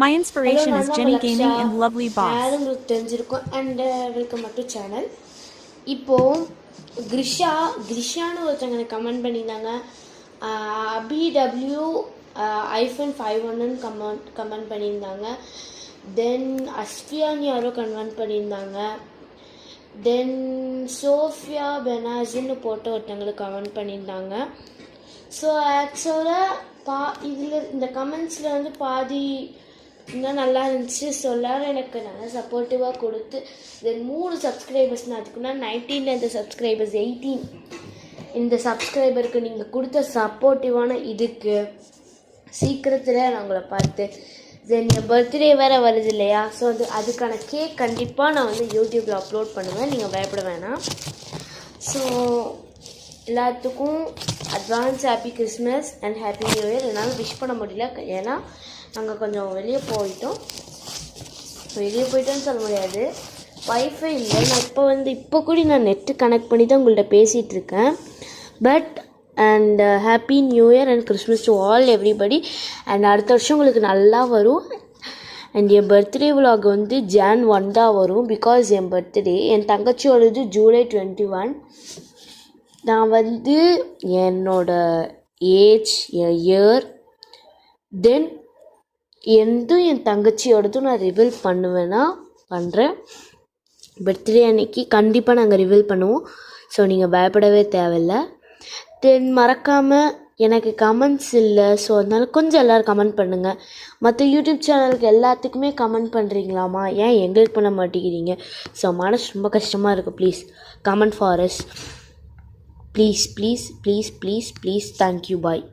My hello, inspiration நான் is தான் Jenny உங்கள் Laksha. Gaming and Lovely Boss. யாரும் உங்களுக்கு தெரிஞ்சிருக்கும். And welcome back to channel. இப்போது கிரிஷான்னு ஒருத்தவங்க எனக்கு கமெண்ட் பண்ணியிருந்தாங்க. அபிடபிள்யூ -51 கமெண்ட் பண்ணியிருந்தாங்க. தென் அஸ்ஃபியான்னு யாரோ கமெண்ட் பண்ணியிருந்தாங்க. தென் சோஃபியா பெனாசின்னு போட்டு ஒருத்தவங்களுக்கு கமெண்ட் பண்ணியிருந்தாங்க. ஸோ ஆக்சுவலாக இதில் இந்த கமெண்ட்ஸில் வந்து பாதி இன்னும் நல்லா இருந்துச்சு. ஸோ எல்லோரும் எனக்கு நல்லா சப்போர்ட்டிவாக கொடுத்து தென் 3 சப்ஸ்கிரைபர்ஸ் நான் அதுக்குன்னா 19 இந்த சப்ஸ்கிரைபர்ஸ் 18 இந்த சப்ஸ்கிரைபருக்கு நீங்கள் கொடுத்த சப்போர்ட்டிவான இதுக்கு சீக்கிரத்தில் நான் உங்களை பார்த்து தென் என் பர்த்டே வேறு வருது இல்லையா? ஸோ அதுக்கான கேக் கண்டிப்பாக நான் வந்து யூடியூப்பில் அப்லோட் பண்ணுவேன். நீங்கள் பயப்பட வேணாம். ஸோ எல்லாத்துக்கும் advance happy Christmas and happy new year. என்னால் விஷ் பண்ண முடியல, ஏன்னா நாங்கள் கொஞ்சம் வெளியே போயிட்டோன்னு சொல்ல முடியாது. வைஃபை இல்லை. நான் இப்போ கூட நான் நெட்டு கனெக்ட் பண்ணி தான் உங்கள்கிட்ட பேசிகிட்டு இருக்கேன். But and happy new year and Christmas to all everybody. And அடுத்த வருஷம் உங்களுக்கு நல்லா வரும். அண்ட் என் பர்த்டே விலாக் வந்து Jan 1 தான் வரும். பிகாஸ் என் பர்த்டே என் தங்கச்சியோடது July 21. நான் வந்து என்னோட ஏஜ், என் இயர், தென் என் தங்கச்சியோடதும் நான் ரிவீல் பண்ணுறேன். பர்த்டே அன்னைக்கு கண்டிப்பாக நாங்கள் ரிவீல் பண்ணுவோம். ஸோ நீங்கள் பயப்படவே தேவையில்லை. தென் மறக்காமல் எனக்கு கமெண்ட்ஸ் இல்லை. ஸோ அதனால கொஞ்சம் எல்லோரும் கமெண்ட் பண்ணுங்கள். மற்ற யூடியூப் சேனலுக்கு எல்லாத்துக்குமே கமெண்ட் பண்ணுறீங்களாமா, ஏன் எங்களுக்கு பண்ண மாட்டேங்கிறீங்க? ஸோ மனசு ரொம்ப கஷ்டமாக இருக்குது. Please comment for us. Please please please please please. Thank you. Bye.